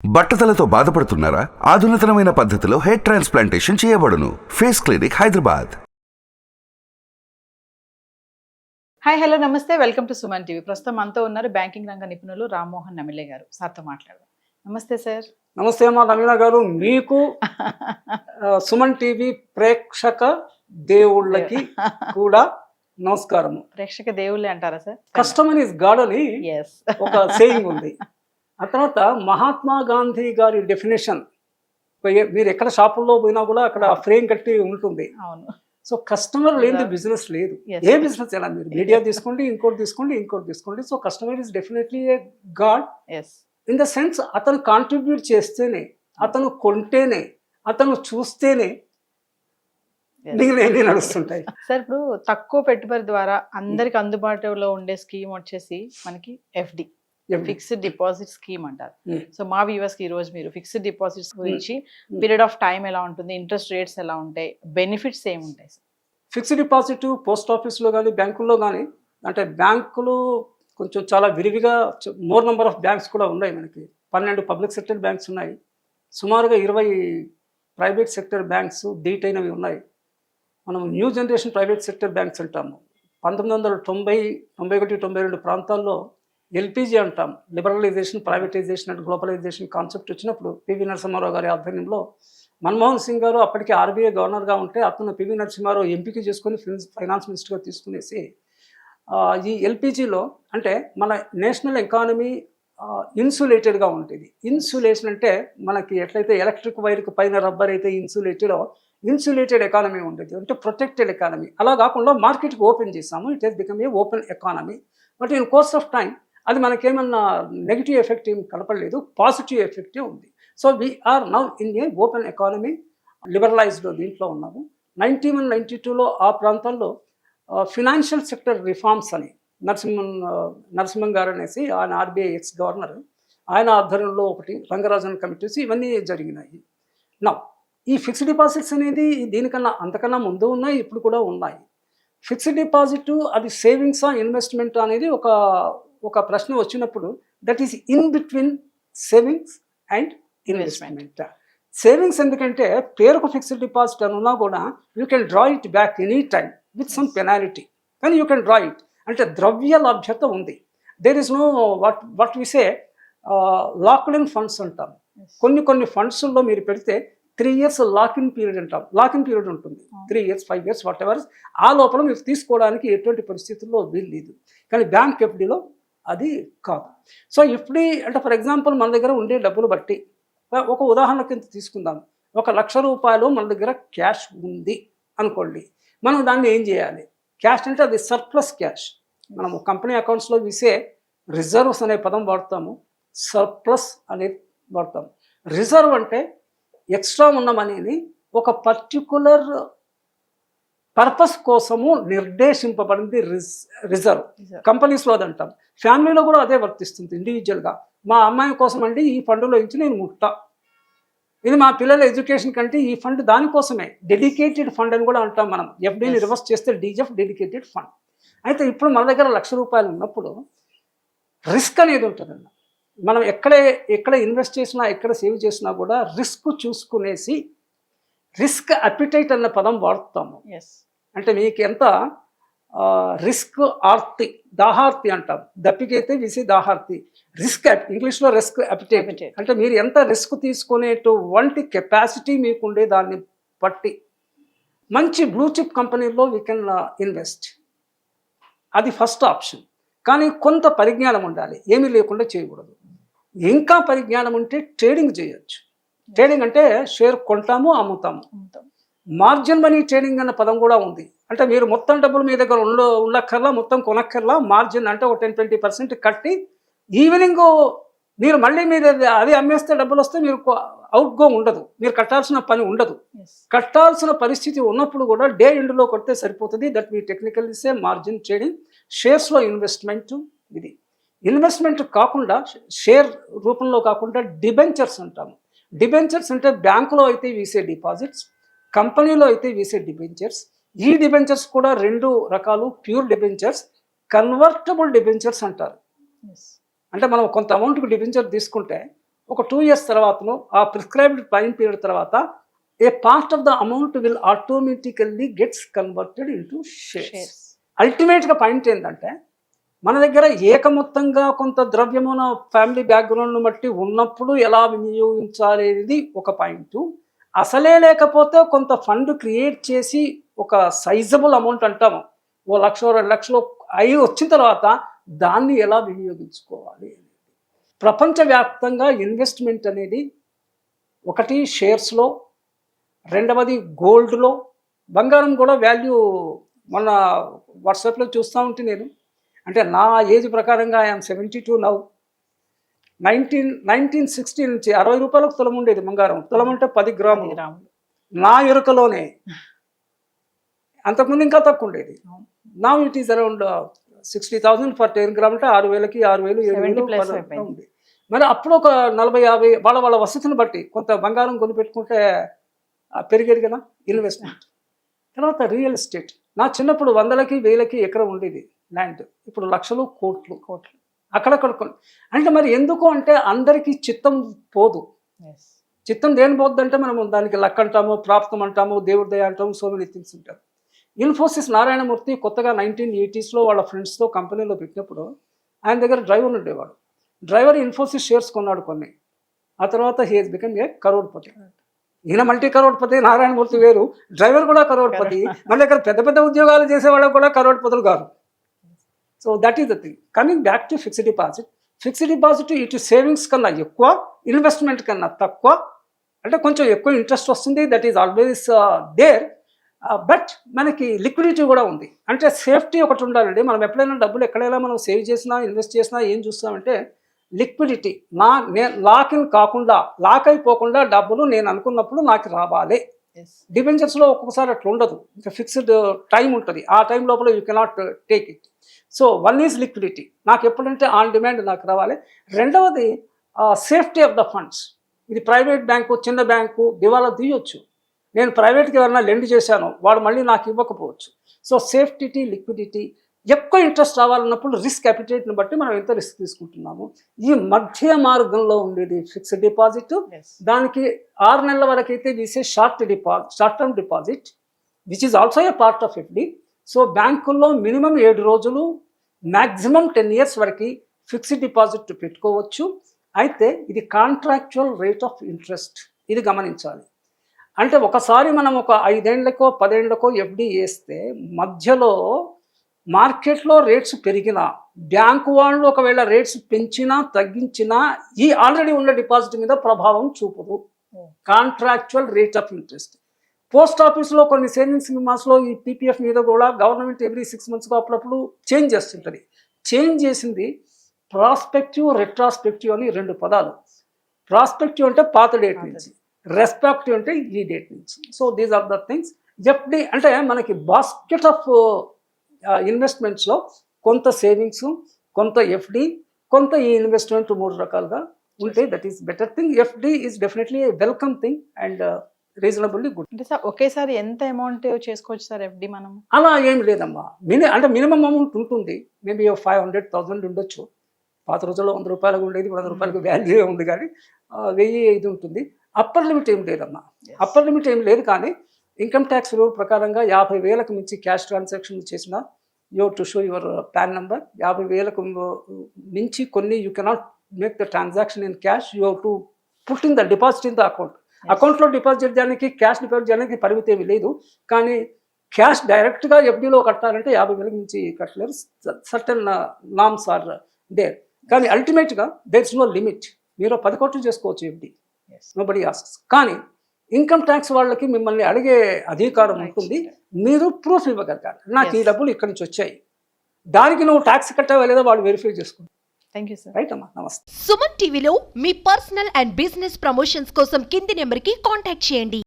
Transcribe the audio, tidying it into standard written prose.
బట్టతలతో బాధపడుతున్నారా? ఆధునితనమైన పద్ధతిలో hair transplantation చేయబడును. Face clinic, Hyderabad. Hi hello నమస్తే, వెల్కమ్ టు సుమన్ టీవీ. ప్రస్తుతం మనతో ఉన్నారు బ్యాంకింగ్ రంగ నిపుణులు రామ్మోహన్ నమిలే గారు. సార్తో మాట్లాడదాం. నమస్తే సార్. నమస్తే అమ్మా నవీన గారు, మీకు సుమన్ టీవీ ప్రేక్షక దేవుళ్ళకి కూడా నమస్కారము. ప్రేక్షక దేవుళ్ళే అంటారా సార్? కస్టమర్ ఇస్ గాడ్ అని ఎస్ ఒక సేయింగ్ ఉంది. ఆ తర్వాత మహాత్మా గాంధీ గారి డెఫినేషన్, మీరు ఎక్కడ షాపుల్లో పోయినా కూడా అక్కడ ఫ్రేమ్ కట్టి ఉంటుంది. అవును. సో కస్టమర్ లేని బిజినెస్ లేదు. Yes. ఏ బిజినెస్ అయినా మీరు మీడియా తీసుకోండి, ఇంకోటి తీసుకోండి. So customer is definitely a god as in the sense, అతను కాంట్రిబ్యూట్ చేస్తేనే, అతను కొంటేనే, అతను చూస్తేనే మిగిలిన నడుస్తుంటాయి. సార్, ఇప్పుడు తక్కువ పెట్టుబడి ద్వారా అందరికి అందుబాటులో ఉండే స్కీమ్ వచ్చేసి మనకి ఎఫ్డి, ఫిక్స్డ్ డిపాజిట్ స్కీమ్ అంటారు. సో మా వ్యూవర్స్ కి ఈ రోజు మీరు ఫిక్స్డ్ డిపాజిట్స్ గురించి, పీరియడ్ ఆఫ్ టైం ఎలా ఉంటుంది, ఇంట్రెస్ట్ రేట్స్ ఎలా ఉంటాయి, బెనిఫిట్స్ ఏమి ఉంటాయి సార్? ఫిక్స్డ్ డిపాజిట్ పోస్ట్ ఆఫీస్లో కానీ బ్యాంకుల్లో కానీ, అంటే బ్యాంకులు కొంచెం చాలా విరివిగా, మోర్ నెంబర్ ఆఫ్ బ్యాంక్స్ కూడా ఉన్నాయి. మనకి 12 పబ్లిక్ సెక్టర్ బ్యాంక్స్ ఉన్నాయి, సుమారుగా 20 ప్రైవేట్ సెక్టర్ బ్యాంక్స్ దీటైనవి ఉన్నాయి. మనం new generation private sector banks అంటాము. 1990, 91, 92 ప్రాంతాల్లో ఎల్పిజి అంటాం, liberalisation, privatisation and globalisation concept వచ్చినప్పుడు పివి నరసింహారావు గారి ఆధ్వర్యంలో మన్మోహన్ సింగ్ గారు అప్పటికి ఆర్బీఐ గవర్నర్గా ఉంటే, అతను పివి నరసింహారావు ఎంపిక చేసుకొని ఫైనాన్స్ మినిస్టర్గా తీసుకునేసి ఈ ఎల్పిజిలో, అంటే మన నేషనల్ ఎకానమీ ఇన్సులేటెడ్గా ఉంటుంది. ఇన్సులేషన్ అంటే మనకి ఎట్లయితే ఎలక్ట్రిక్ వైర్కి పైన రబ్బర్ అయితే ఇన్సులేటెడ్ ఎకానమీ ఉంటుంది, అంటే ప్రొటెక్టెడ్ ఎకానమీ. అలా కాకుండా మార్కెట్కి ఓపెన్ చేసాము, it has become a open economy. But in course of time అది మనకేమన్నా నెగిటివ్ ఎఫెక్ట్ ఏం కనపడలేదు, పాజిటివ్ ఎఫెక్టే ఉంది. So we are now in a open economy, liberalised దీంట్లో ఉన్నాము. 91, 92లో ఆ ప్రాంతాల్లో ఫినాన్షియల్ సెక్టర్ రిఫార్మ్స్ అని నరసింహన్ గారు అనేసి, ఆయన ఆర్బీఐ ఎక్స్ గవర్నర్, ఆయన ఆధ్వర్యంలో ఒకటి రంగరాజన్ కమిటీస్, ఇవన్నీ జరిగినాయి. నా ఈ ఫిక్స్డ్ డిపాజిట్స్ అనేది దీనికన్నా అంతకన్నా ముందు ఉన్నాయి, ఇప్పుడు కూడా ఉన్నాయి. ఫిక్స్డ్ డిపాజిట్ అది సేవింగ్సా ఇన్వెస్ట్మెంట్ అనేది ఒక ప్రశ్న వచ్చినప్పుడు, that is in between savings and investment. Savings ఎందుకంటే పేరుకు ఫిక్స్డ్ డిపాజిట్ అని ఉన్నా కూడా you can draw it back any time with some penalty, కానీ యూ కెన్ డ్రా ఇట్, అంటే ద్రవ్య లభ్యత ఉంది. There is no what we say locked in funds అంటాం. కొన్ని ఫండ్స్లో మీరు పెడితే 3 years లాకిన్ పీరియడ్ అంటాం, లాకిన్ పీరియడ్ ఉంటుంది, 3 years, 5 years, వాట్ ఎవర్. ఆ లోపల మీరు తీసుకోవడానికి ఎటువంటి పరిస్థితుల్లో వీలు లేదు. కానీ బ్యాంక్ ఎఫ్డీలో అది కాదు. సో ఎఫ్డీ అంటే ఫర్ ఎగ్జాంపుల్ మన దగ్గర ఉండే డబ్బులు బట్టి, ఒక ఉదాహరణ కింద తీసుకుందాం. 1,00,000 రూపాయలు మన దగ్గర క్యాష్ ఉంది అనుకోండి. మనం దాన్ని ఏం చేయాలి? క్యాష్ అంటే అది సర్ప్లస్ క్యాష్. మనము కంపెనీ అకౌంట్స్లో విసే రిజర్వ్స్ అనే పదం వాడతాము, సర్ప్లస్ అనేది వాడతాము. రిజర్వ్ అంటే ఎక్స్ట్రా ఉన్న మనీని ఒక పర్టికులర్ పర్పస్ కోసము నిర్దేశింపబడింది రిజర్వ్. కంపెనీస్లో అది అంటాం. ఫ్యామిలీలో కూడా అదే వర్తిస్తుంది. ఇండివిజువల్గా మా అమ్మాయి కోసం అండి ఈ ఫండ్లో ఇచ్చి నేను ఇది మా పిల్లల ఎడ్యుకేషన్ కంటే ఈ ఫండ్ దానికోసమే, డెడికేటెడ్ ఫండ్ అని కూడా అంటాం మనం. ఎఫ్డీని రివర్స్ చేస్తే డీఎఫ్, డెడికేటెడ్ ఫండ్. అయితే ఇప్పుడు మన దగ్గర 1,00,000 రూపాయలు ఉన్నప్పుడు రిస్క్ అనేది ఉంటుందన్న. మనం ఎక్కడ ఇన్వెస్ట్ చేసినా, ఎక్కడ సేవ్ చేసినా కూడా రిస్క్ చూసుకునేసి రిస్క్ అపిటైట్ అన్న పదం వాడుతాము. అంటే మీకు ఎంత రిస్క్ ఆర్తి, దాహార్తి అంటాం. దప్పికైతే విసి దాహార్తి. రిస్క్ ఇంగ్లీష్లో రిస్క్ అపిటైట్ అంటే మీరు ఎంత రిస్క్ తీసుకునేటువంటి కెపాసిటీ మీకుండే దాన్ని బట్టి మంచి బ్లూ చిప్ కంపెనీలో వీ కెన్ ఇన్వెస్ట్. అది ఫస్ట్ ఆప్షన్. కానీ కొంత పరిజ్ఞానం ఉండాలి, ఏమీ లేకుండా చేయకూడదు. ఇంకా పరిజ్ఞానం ఉంటే ట్రేడింగ్ చేయొచ్చు. ట్రేడింగ్ అంటే షేర్ కొంటాము, అమ్ముతాము. మార్జిన్ మనీ ట్రేడింగ్ అన్న పదం కూడా ఉంది. అంటే మీరు మొత్తం డబ్బులు మీ దగ్గర ఉండక్కర్లా, మొత్తం కొనక్కర్లా. మార్జిన్ అంటే ఒక 10-20% కట్టి ఈవినింగ్ మీరు మళ్ళీ మీరు అది అమ్మేస్తే డబ్బులు వస్తే మీరు అవుట్ గో ఉండదు, మీరు కట్టాల్సిన పని ఉండదు. కట్టాల్సిన పరిస్థితి ఉన్నప్పుడు కూడా డే ఎండ్లో కొడితే సరిపోతుంది. దట్ మీ టెక్నికల్ ఇసే మార్జిన్ ట్రేడింగ్. షేర్స్లో ఇన్వెస్ట్మెంట్, ఇది ఇన్వెస్ట్మెంట్ కాకుండా షేర్ రూపంలో కాకుండా డిబెంచర్స్ అంటాము. డిబెంచర్స్ అంటే బ్యాంకులో అయితే వీసే డిపాజిట్స్, కంపెనీలో అయితే వీసే డిబెంచర్స్. ఈ డిబెంచర్స్ కూడా 2 రకాలు, ప్యూర్ డిబెంచర్స్, కన్వర్టబుల్ డిబెంచర్స్ అంటారు. అంటే మనం కొంత అమౌంట్కి డిబెంచర్ తీసుకుంటే ఒక 2 years తర్వాతను ఆ ప్రిస్క్రైబ్డ్ టైం పీరియడ్ తర్వాత a part of the amount will automatically gets converted into shares. అల్టిమేట్గా పాయింట్ ఏంటంటే మన దగ్గర ఏకమొత్తంగా కొంత ద్రవ్యమున ఫ్యామిలీ బ్యాక్గ్రౌండ్ను బట్టి ఉన్నప్పుడు ఎలా వినియోగించాలి అనేది ఒక పాయింట్. అసలే లేకపోతే కొంత ఫండ్ క్రియేట్ చేసి ఒక సైజబుల్ అమౌంట్ అంటాము, 1 లక్ష 2 లక్షలు అయి వచ్చిన తర్వాత దాన్ని ఎలా వినియోగించుకోవాలి. ప్రపంచవ్యాప్తంగా ఇన్వెస్ట్మెంట్ అనేది ఒకటి షేర్స్లో, రెండవది గోల్డ్లో, బంగారం కూడా వాల్యూ మొన్న వాట్సాప్లో చూస్తూ ఉంటే నేను, అంటే నా ఏజ్ ప్రకారంగా ఐఎమ్ 72 నౌ. 1960 నుంచి 60 రూపాయలకు తులం ఉండేది బంగారం. తులం అంటే 10 గ్రాములు. నా ఎరుకలోనే అంతకుముందు ఇంకా తక్కువ ఉండేది. నా it is around 60,000 for 10 gram అంటే 6,000కి 6,000 7,000 ఉంది. మరి అప్పుడు ఒక 40-50 వాళ్ళ వసతిని బట్టి కొంత బంగారం కొనిపెట్టుకుంటే పెరిగేది కదా ఇన్వెస్ట్మెంట్. తర్వాత రియల్ ఎస్టేట్. నా చిన్నప్పుడు 100లకి 1000కి ఎకరం ఉండేది ల్యాండ్, ఇప్పుడు లక్షలు కోట్లు అక్కడక్కడ. అంటే మరి ఎందుకు అంటే అందరికీ చిత్తం పోదు. చిత్తం దేని పోద్దు అంటే మనం దానికి లక్ అంటాము, ప్రాప్తం అంటాము, దేవుడి దయ అంటాము, సో మెనీ థింగ్స్ ఉంటారు. ఇన్ఫోసిస్ నారాయణమూర్తి కొత్తగా 1980sలో వాళ్ళ ఫ్రెండ్స్తో కంపెనీలో పెట్టినప్పుడు ఆయన దగ్గర డ్రైవర్ ఉండేవాడు. డ్రైవర్ ఇన్ఫోసిస్ షేర్స్ కొన్నాడు కొన్ని. ఆ తర్వాత he has become a crorepati. ఈయన మల్టీ కరోడ్పతి, నారాయణమూర్తి వేరు, డ్రైవర్ కూడా కరోడ్పతి. మళ్ళీ ఇక్కడ పెద్ద పెద్ద ఉద్యోగాలు చేసేవాళ్ళు కూడా కరోడ్పతులు కాదు. So that is the thing. Coming back to fixed deposit. Fixed deposit ఇటు సేవింగ్స్ కన్నా ఎక్కువ, ఇన్వెస్ట్మెంట్ కన్నా తక్కువ. అంటే కొంచెం ఎక్కువ ఇంట్రెస్ట్ వస్తుంది, that is always there. But మనకి లిక్విడిటీ కూడా ఉంది. అంటే సేఫ్టీ ఒకటి ఉండాలండి. మనం ఎప్పుడైనా డబ్బులు ఎక్కడైనా మనం సేవ్ చేసినా ఇన్వెస్ట్ చేసినా ఏం చూస్తామంటే లిక్విడిటీ. నేను లాక్ ఇన్ కాకుండా, లాక్ అయిపోకుండా డబ్బులు నేను అనుకున్నప్పుడు నాకు రావాలి. డిబెంచర్స్లో ఒక్కొక్కసారి అట్లా ఉండదు, ఇంకా ఫిక్స్డ్ టైం ఉంటుంది. ఆ టైం లోపల you cannot take it. So 1 is liquidity, నాకు ఎప్పుడంటే ఆన్ డిమాండ్ నాకు రావాలి. రెండవది సేఫ్టీ ఆఫ్ ద ఫండ్స్. ఇది ప్రైవేట్ బ్యాంకు, చిన్న బ్యాంకు దివాలా తీయొచ్చు. నేను ప్రైవేట్కి ఎవరైనా లెండ్ చేశాను, వాడు మళ్ళీ నాకు ఇవ్వకపోవచ్చు. So safety, liquidity. ఎక్కువ ఇంట్రెస్ట్ రావాలన్నప్పుడు రిస్క్ అపిటైట్ని బట్టి మనం ఎంత రిస్క్ తీసుకుంటున్నాము. ఈ మధ్య మార్గంలో ఉండేది ఫిక్స్డ్ డిపాజిట్. దానికి 6 నెలల వరకు అయితే తీసే short term deposit which is also a part of FD. So బ్యాంకుల్లో మినిమం 7 రోజులు, మ్యాక్సిమం 10 years వరకు ఫిక్స్డ్ డిపాజిట్ పెట్టుకోవచ్చు. అయితే ఇది కాంట్రాక్చువల్ రేట్ ఆఫ్ ఇంట్రెస్ట్, ఇది గమనించాలి. అంటే ఒకసారి మనం ఒక 5 ఏళ్లకో 10 ఏళ్లకో ఎఫ్డి వేస్తే మధ్యలో మార్కెట్లో రేట్స్ పెరిగినా, బ్యాంకు వాళ్ళు ఒకవేళ రేట్స్ పెంచినా తగ్గించినా ఈ ఆల్రెడీ ఉన్న డిపాజిట్ మీద ప్రభావం చూపదు. Contractual rate of interest. Post ఆఫీస్లో కొన్ని సేవింగ్స్ స్కీమ్స్లో ఈ పీపీఎఫ్ మీద కూడా గవర్నమెంట్ ఎవ్రీ 6 months అప్పుడప్పుడు చేంజ్ చేస్తుంటుంది. చేంజ్ చేసింది ప్రాస్పెక్టివ్, రెట్రాస్పెక్టివ్ అని 2 పదాలు. ప్రాస్పెక్టివ్ అంటే పాత డేట్ నుంచి, రెస్పెక్టివ్ అంటే ఈ డేట్ నుంచి. So these are the things. FD అంటే మనకి బాస్కెట్ ఆఫ్ ఇన్వెస్ట్మెంట్స్లో కొంత సేవింగ్స్, కొంత ఎఫ్డి, కొంత ఈ ఇన్వెస్ట్మెంట్ 3 రకాలుగా ఉంటాయి. That is better thing. FD is definitely A welcome thing and reasonably good. అంటే సార్ ఒకేసారి ఎంత అమౌంట్ చేసుకోవచ్చు సార్ ఎఫ్డి మనం? అలా ఏం లేదమ్మా. అంటే మినిమం అమౌంట్ ఉంటుంది. మేబీ 500,000 ఉండొచ్చు. పాత రోజుల్లో 100 రూపాయలకు ఉండేది, 100 రూపాయలకు వాల్యూ ఉంది, కానీ 1000 ఇది ఉంటుంది. అప్పర్ లిమిట్ ఏం లేదమ్మా. అప్పర్ లిమిట్ ఏం లేదు, కానీ ఇన్కమ్ ట్యాక్స్ రూల్ ప్రకారంగా 50,000కు మించి క్యాష్ ట్రాన్సాక్షన్ చేసిన you to show your PAN number. 50,000కు మించి కొన్ని you cannot make the transaction in cash. You have to put in the deposit in the account. అకౌంట్లో డిపాజిట్ చేయడానికి, క్యాష్ డిపాజిట్ చేయడానికి పరిమితి ఏమీ లేదు, కానీ క్యాష్ డైరెక్ట్గా ఎఫ్డీలో కట్టాలంటే 50,000 నుంచి కట్టలేరు. సర్టన్ నామ్స్ ఆర్ దేర్, కానీ అల్టిమేట్గా దేర్ ఇస్ నో లిమిట్. మీరు 10 కోట్లు చేసుకోవచ్చు ఎఫ్డి, నోబడీ ఆస్క్స్. కానీ ఇన్కమ్ ట్యాక్స్ వాళ్ళకి మిమ్మల్ని అడిగే అధికారం ఉంటుంది. మీరు ప్రూఫ్ ఇవ్వగలగాలి, నాకు ఈ డబ్బులు ఇక్కడి నుంచి వచ్చాయి, దానికి నువ్వు ట్యాక్స్ కట్టావా లేదా వాళ్ళు వెరిఫై చేసుకుంటారు. Thank you sir. రైట్ అమ్మా, నమస్తే. సుమన్ టీవీలో మీ పర్సనల్ అండ్ బిజినెస్ ప్రమోషన్స్ కోసం కింది నెంబర్కి కాంటాక్ట్ చేయండి.